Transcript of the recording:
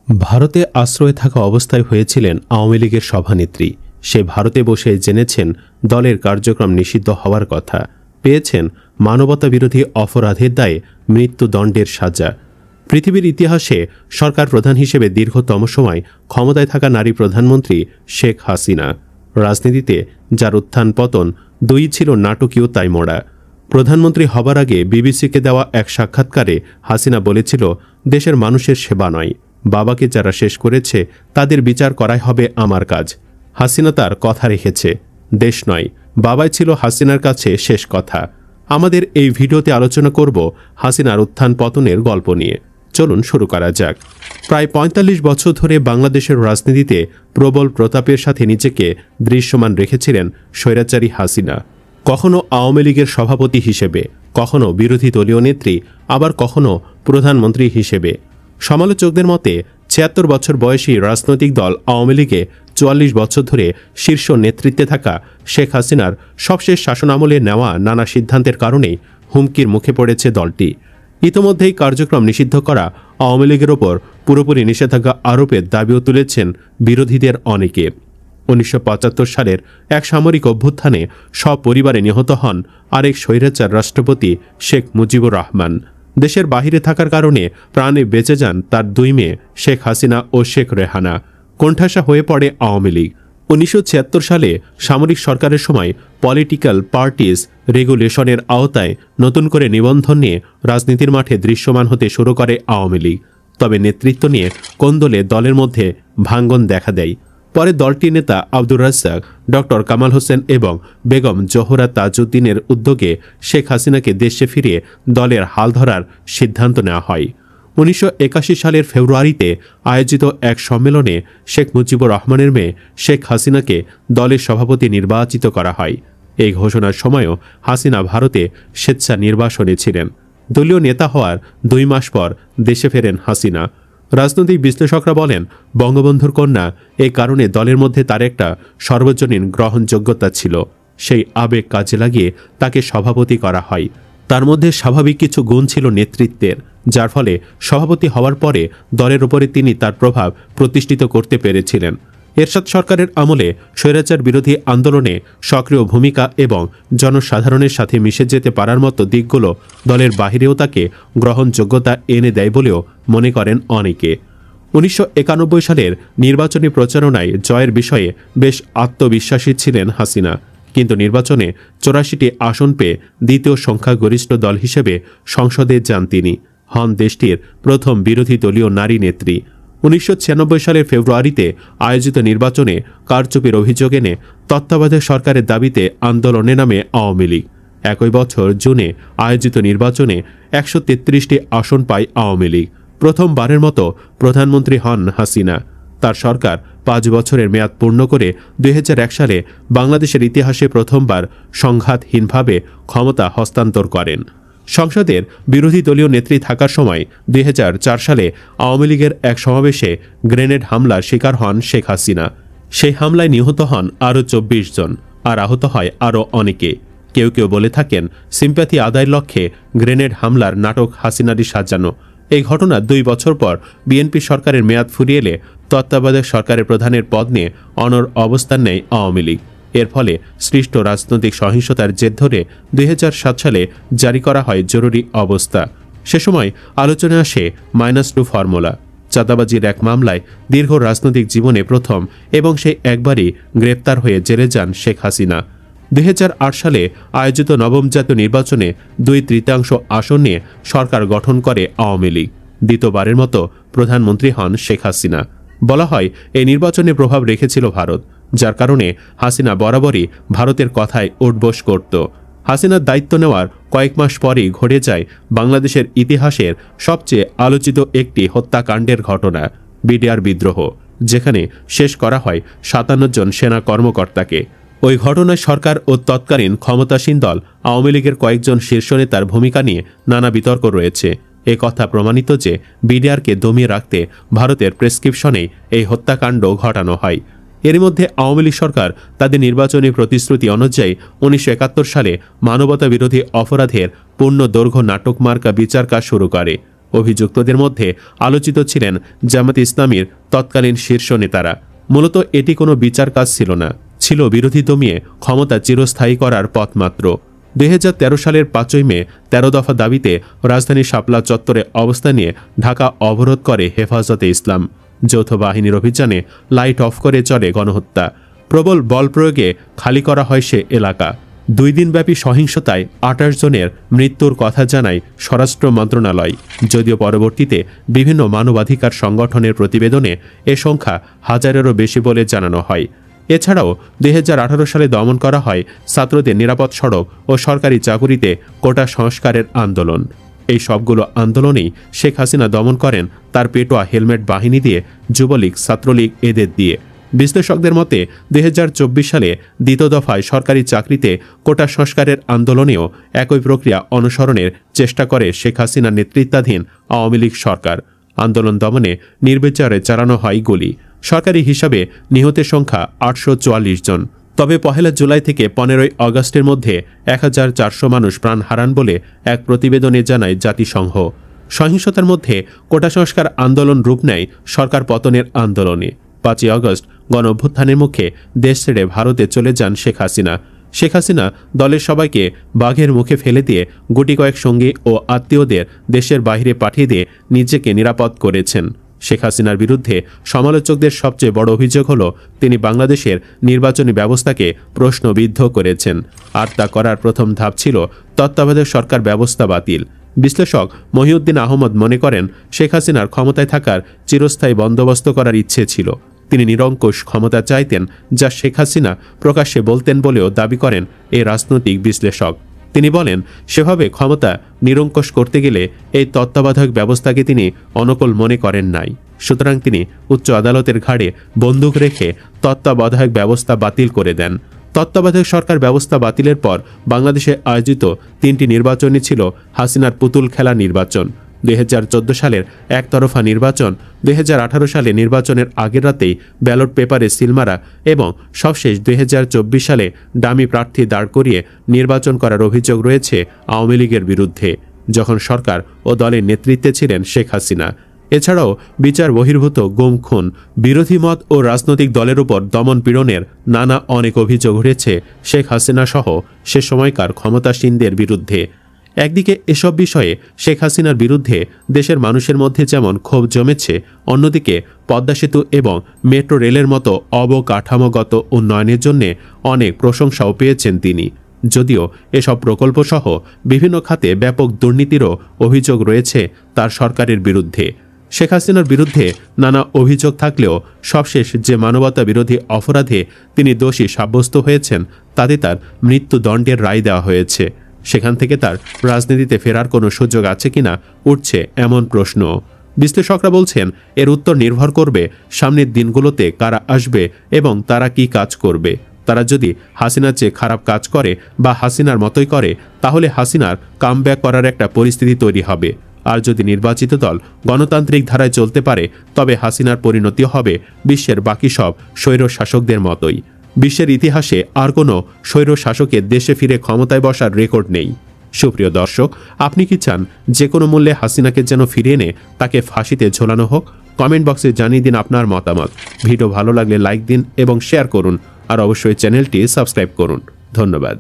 ভারতে আশ্রয়ে থাকা অবস্থায় হয়েছিলেন আওয়ামী লীগের সভানেত্রী। সে ভারতে বসে জেনেছেন দলের কার্যক্রম নিষিদ্ধ হওয়ার কথা, পেয়েছেন মানবতাবিরোধী অপরাধের দায়ে মৃত্যুদণ্ডের সাজা। পৃথিবীর ইতিহাসে সরকার প্রধান হিসেবে দীর্ঘতম সময় ক্ষমতায় থাকা নারী প্রধানমন্ত্রী শেখ হাসিনা। রাজনীতিতে যার উত্থান পতন দুই ছিল নাটকীয়তায় মোড়া। প্রধানমন্ত্রী হবার আগে বিবিসিকে দেওয়া এক সাক্ষাৎকারে হাসিনা বলেছিল, দেশের মানুষের সেবা নয়, বাবাকে যারা শেষ করেছে তাদের বিচার করাই হবে আমার কাজ। হাসিনা তার কথা রেখেছে। দেশ নয়, বাবাই ছিল হাসিনার কাছে শেষ কথা। আমাদের এই ভিডিওতে আলোচনা করব হাসিনার উত্থান পতনের গল্প নিয়ে। চলুন শুরু করা যাক। প্রায় ৪৫ বছর ধরে বাংলাদেশের রাজনীতিতে প্রবল প্রতাপের সাথে নিজেকে দৃশ্যমান রেখেছিলেন স্বৈরাচারী হাসিনা। কখনো আওয়ামী লীগের সভাপতি হিসেবে, কখনো বিরোধী দলীয় নেত্রী, আবার কখনো প্রধানমন্ত্রী হিসেবে। সমালোচকদের মতে ৭৬ বছর বয়সী রাজনৈতিক দল আওয়ামী লীগে ৪৪ বছর ধরে শীর্ষ নেতৃত্বে থাকা শেখ হাসিনার সবশেষ শাসনামলে নেওয়া নানা সিদ্ধান্তের কারণেই হুমকির মুখে পড়েছে দলটি। ইতোমধ্যেই কার্যক্রম নিষিদ্ধ করা আওয়ামী লীগের ওপর পুরোপুরি নিষেধাজ্ঞা আরোপের দাবিও তুলেছেন বিরোধীদের অনেকে। ১৯৭৫ সালের এক সামরিক অভ্যুত্থানে সপরিবারে নিহত হন আরেক স্বৈরাচার রাষ্ট্রপতি শেখ মুজিবুর রহমান। দেশের বাহিরে থাকার কারণে প্রাণে বেঁচে যান তার দুই মেয়ে শেখ হাসিনা ও শেখ রেহানা। কোণঠাসা হয়ে পড়ে আওয়ামী লীগ। ১৯৭৬ সালে সামরিক সরকারের সময় পলিটিক্যাল পার্টিজ রেগুলেশনের আওতায় নতুন করে নিবন্ধন নিয়ে রাজনীতির মাঠে দৃশ্যমান হতে শুরু করে আওয়ামী লীগ। তবে নেতৃত্ব নিয়ে কোন্দলে দলের মধ্যে ভাঙ্গন দেখা দেয়। পরে দলটির নেতা আব্দুর রাজ্জাক, ডক্টর কামাল হোসেন এবং বেগম জোহরা তাজউদ্দিনের উদ্যোগে শেখ হাসিনাকে দেশে ফিরিয়ে দলের হাল ধরার সিদ্ধান্ত নেওয়া হয়। ১৯৮১ সালের ফেব্রুয়ারিতে আয়োজিত এক সম্মেলনে শেখ মুজিবুর রহমানের মেয়ে শেখ হাসিনাকে দলের সভাপতি নির্বাচিত করা হয়। এই ঘোষণার সময়ও হাসিনা ভারতে স্বেচ্ছা নির্বাসনে ছিলেন। দলীয় নেতা হওয়ার ২ মাস পর দেশে ফেরেন হাসিনা। রাজনৈতিক বিশ্লেষকরা বলেন, বঙ্গবন্ধুর কন্যা, এই কারণে দলের মধ্যে তার একটা সর্বজনীন গ্রহণযোগ্যতা ছিল। সেই আবেগ কাজে লাগিয়ে তাকে সভাপতি করা হয়। তার মধ্যে স্বাভাবিক কিছু গুণ ছিল নেতৃত্বের, যার ফলে সভাপতি হওয়ার পরে দলের উপরে তিনি তার প্রভাব প্রতিষ্ঠিত করতে পেরেছিলেন। এরশাদ সরকারের আমলে স্বৈরাচার বিরোধী আন্দোলনে সক্রিয় ভূমিকা এবং জনসাধারণের সাথে মিশে যেতে পারার মতো দিকগুলো দলের বাহিরেও তাকে গ্রহণযোগ্যতা এনে দেয় বলেও মনে করেন অনেকে। ১৯৯১ সালের নির্বাচনী প্রচারণায় জয়ের বিষয়ে বেশ আত্মবিশ্বাসী ছিলেন হাসিনা, কিন্তু নির্বাচনে ৮৪টি আসন পেয়ে দ্বিতীয় সংখ্যাগরিষ্ঠ দল হিসেবে সংসদে যান তিনি। হন দেশটির প্রথম বিরোধী দলীয় নারী নেত্রী। ১৯৯৬ সালের ফেব্রুয়ারিতে আয়োজিত নির্বাচনে কারচুপির অভিযোগ এনে তত্ত্বাবধায়ক সরকারের দাবিতে আন্দোলনে নামে আওয়ামী লীগ। একই বছর জুনে আয়োজিত নির্বাচনে ১৩৩টি আসন পায় আওয়ামী লীগ। প্রথমবারের মতো প্রধানমন্ত্রী হন হাসিনা। তার সরকার ৫ বছরের মেয়াদ পূর্ণ করে ২০০১ সালে বাংলাদেশের ইতিহাসে প্রথমবার সংঘাতহীনভাবে ক্ষমতা হস্তান্তর করেন। সংসদের বিরোধী দলীয় নেত্রী থাকার সময় ২০০৪ সালে আওয়ামী লীগের এক সমাবেশে গ্রেনেড হামলার শিকার হন শেখ হাসিনা। সেই হামলায় নিহত হন আরও ২৪ জন, আর আহত হয় আরও অনেকে। কেউ কেউ বলে থাকেন, সিম্প্যাথি আদায়ের লক্ষ্যে গ্রেনেড হামলার নাটক হাসিনারই সাজানো। এই ঘটনা ২ বছর পর বিএনপি সরকারের মেয়াদ ফুরিয়ে এলে তত্ত্বাবধায়ক সরকারের প্রধানের পদ নিয়ে অনড় অবস্থান নেয় আওয়ামী লীগ। এর ফলে সৃষ্ট রাজনৈতিক সহিংসতার জের ধরে ২০০৭ সালে জারি করা হয় জরুরি অবস্থা। সে সময় আলোচনায় আসে -2 ফর্মুলা। চাঁদাবাজির এক মামলায় দীর্ঘ রাজনৈতিক জীবনে প্রথম এবং সেই একবারই গ্রেপ্তার হয়ে জেলে যান শেখ হাসিনা। ২০০৮ সালে আয়োজিত নবম জাতীয় নির্বাচনে ২/৩ আসন নিয়ে সরকার গঠন করে আওয়ামী লীগ। দ্বিতীয়বারের মতো প্রধানমন্ত্রী হন শেখ হাসিনা। বলা হয়, এই নির্বাচনে প্রভাব রেখেছিল ভারত, যার কারণে হাসিনা বরাবরই ভারতের কথায় উঠবোস করত। হাসিনার দায়িত্ব নেওয়ার কয়েক মাস পরেই ঘটে যায় বাংলাদেশের ইতিহাসের সবচেয়ে আলোচিত একটি হত্যাকাণ্ডের ঘটনা, বিডিআর বিদ্রোহ, যেখানে শেষ করা হয় ৫৭ জন সেনা কর্মকর্তাকে। ওই ঘটনায় সরকার ও তৎকালীন ক্ষমতাসীন দল আওয়ামী লীগের কয়েকজন শীর্ষ নেতার ভূমিকা নিয়ে নানা বিতর্ক রয়েছে। এ কথা প্রমাণিত যে বিডিআরকে দমিয়ে রাখতে ভারতের প্রেসক্রিপশনেই এই হত্যাকাণ্ড ঘটানো হয়। এর মধ্যে আওয়ামী লীগ সরকার তাদের নির্বাচনী প্রতিশ্রুতি অনুযায়ী ১৯৭১ সালে মানবতা বিরোধী অপরাধের পূর্ণ দৈর্ঘ্য নাটক মার্কা বিচার কাজ শুরু করে। অভিযুক্তদের মধ্যে আলোচিত ছিলেন জামাত ইসলামীর তৎকালীন শীর্ষ নেতারা। মূলত এটি কোনো বিচার কাজ ছিল না, ছিল বিরোধী দমিয়ে ক্ষমতা চিরস্থায়ী করার পথ মাত্র। 2013 সালের 5ই মে 13 দফা দাবিতে রাজধানী শাপলা চত্বরে অবস্থান নিয়ে ঢাকা অবরোধ করে হেফাজতে ইসলাম। যৌথ বাহিনীর অভিযানে লাইট অফ করে চলে গণহত্যা। প্রবল বল প্রয়োগে খালি করা হয় সে এলাকা। 2 দিনব্যাপী সহিংসতায় 28 জনের মৃত্যুর কথা জানায় স্বরাষ্ট্র মন্ত্রণালয়, যদিও পরবর্তীতে বিভিন্ন মানবাধিকার সংগঠনের প্রতিবেদনে এ সংখ্যা হাজারেরও বেশি বলে জানানো হয়। এছাড়াও 2018 সালে দমন করা হয় ছাত্রদের নিরাপদ সড়ক ও সরকারি চাকুরিতে কোটা সংস্কারের আন্দোলন। এই সবগুলো আন্দোলনেই শেখ হাসিনা দমন করেন তার পেটোয়া হেলমেট বাহিনী দিয়ে, যুবলীগ, ছাত্রলীগ এদের দিয়ে। বিশ্লেষকদের মতে 2024 সালে দ্বিতীয় দফায় সরকারি চাকরিতে কোটা সংস্কারের আন্দোলনেও একই প্রক্রিয়া অনুসরণের চেষ্টা করে শেখ হাসিনার নেতৃত্বাধীন আওয়ামী লীগ সরকার। আন্দোলন দমনে নির্বিচারে চালানো হয় গুলি। সরকারি হিসাবে নিহতের সংখ্যা 844 জন। তবে 1 জুলাই থেকে 15 আগস্টের মধ্যে 1400 মানুষ প্রাণ হারান বলে এক প্রতিবেদনে জানায় জাতিসংঘ। সহিংসতার মধ্যে কোটা সংস্কার আন্দোলন রূপ নেয় সরকার পতনের আন্দোলনে। 5 আগস্ট গণঅভ্যুত্থানের মুখে দেশ ছেড়ে ভারতে চলে যান শেখ হাসিনা। শেখ হাসিনা দলের সবাইকে বাঘের মুখে ফেলে দিয়ে গুটি কয়েক সঙ্গী ও আত্মীয়দের দেশের বাইরে পাঠিয়ে দিয়ে নিজেকে নিরাপদ করেছেন। শেখ হাসিনার বিরুদ্ধে সমালোচকদের সবচেয়ে বড় অভিযোগ হল তিনি বাংলাদেশের নির্বাচনী ব্যবস্থাকে প্রশ্নবিদ্ধ করেছেন, আর তা করার প্রথম ধাপ ছিল তত্ত্বাবধায়ক সরকার ব্যবস্থা বাতিল। বিশ্লেষক মহিউদ্দিন আহমদ মনে করেন, শেখ হাসিনার ক্ষমতায় থাকার চিরস্থায়ী বন্দোবস্ত করার ইচ্ছে ছিল। তিনি নিরঙ্কুশ ক্ষমতা চাইতেন, যা শেখ হাসিনা প্রকাশ্যে বলতেন বলেও দাবি করেন এই রাজনৈতিক বিশ্লেষক। তিনি বলেন, সেভাবে ক্ষমতা নিরঙ্কুশ করতে গেলে এই তত্ত্বাবধায়ক ব্যবস্থাকে তিনি অনুকূল মনে করেন নাই। সুতরাং তিনি উচ্চ আদালতের ঘাড়ে বন্দুক রেখে তত্ত্বাবধায়ক ব্যবস্থা বাতিল করে দেন। তত্ত্বাবধায়ক সরকার ব্যবস্থা বাতিলের পর বাংলাদেশে আয়োজিত 3টি নির্বাচনই ছিল হাসিনার পুতুল খেলা নির্বাচন। 2014 সালের একতরফা নির্বাচন, 2018 সালে নির্বাচনের আগের রাতেই ব্যালট পেপারে সিলমারা এবং সবশেষ 2024 সালে ডামি প্রার্থী দাঁড় করিয়ে নির্বাচন করার অভিযোগ রয়েছে আওয়ামী লীগের বিরুদ্ধে, যখন সরকার ও দলের নেতৃত্বে ছিলেন শেখ হাসিনা। এছাড়াও বিচার বহির্ভূত গুম, খুন, বিরোধী মত ও রাজনৈতিক দলের উপর দমন পীড়নের নানা অনেক অভিযোগ উঠেছে শেখ হাসিনা সহ সে সময়কার ক্ষমতাসীনদের বিরুদ্ধে। একদিকে এসব বিষয়ে শেখ হাসিনার বিরুদ্ধে দেশের মানুষের মধ্যে যেমন ক্ষোভ জমেছে, অন্যদিকে পদ্মা সেতু এবং মেট্রো রেলের মতো অবকাঠামোগত উন্নয়নের জন্য অনেক প্রশংসাও পেয়েছেন তিনি। যদিও এসব প্রকল্প সহ বিভিন্ন খাতে ব্যাপক দুর্নীতিরও অভিযোগ রয়েছে তার সরকারের বিরুদ্ধে। শেখ হাসিনার বিরুদ্ধে নানা অভিযোগ থাকলেও সবশেষ যে মানবতা বিরোধী অপরাধে তিনি দোষী সাব্যস্ত হয়েছেন, তাতে তার মৃত্যুদণ্ডের রায় দেওয়া হয়েছে। সেখান থেকে তার রাজনীতিতে ফেরার কোনো সুযোগ আছে কিনা উঠছে এমন প্রশ্ন। বিশ্লেষকরা বলছেন, এর উত্তর নির্ভর করবে সামনের দিনগুলোতে কারা আসবে এবং তারা কি কাজ করবে। তারা যদি হাসিনার চেয়ে খারাপ কাজ করে বা হাসিনার মতোই করে, তাহলে হাসিনার কামব্যাক করার একটা পরিস্থিতি তৈরি হবে। আর যদি নির্বাচিত দল গণতান্ত্রিক ধারায় চলতে পারে, তবে হাসিনার পরিণতি হবে বিশ্বের বাকি সব স্বৈর শাসকদের মতোই। বিশ্বের ইতিহাসে আর কোনো স্বৈর শাসকের দেশে ফিরে ক্ষমতায় বসার রেকর্ড নেই। সুপ্রিয় দর্শক, আপনি কি চান যে কোনো মূল্যে হাসিনাকে যেন ফিরিয়ে এনে তাকে ফাঁসিতে ঝোলানো হোক? কমেন্ট বক্সে জানিয়ে দিন আপনার মতামত। ভিডিও ভালো লাগলে লাইক দিন এবং শেয়ার করুন, আর অবশ্যই চ্যানেলটি সাবস্ক্রাইব করুন। ধন্যবাদ।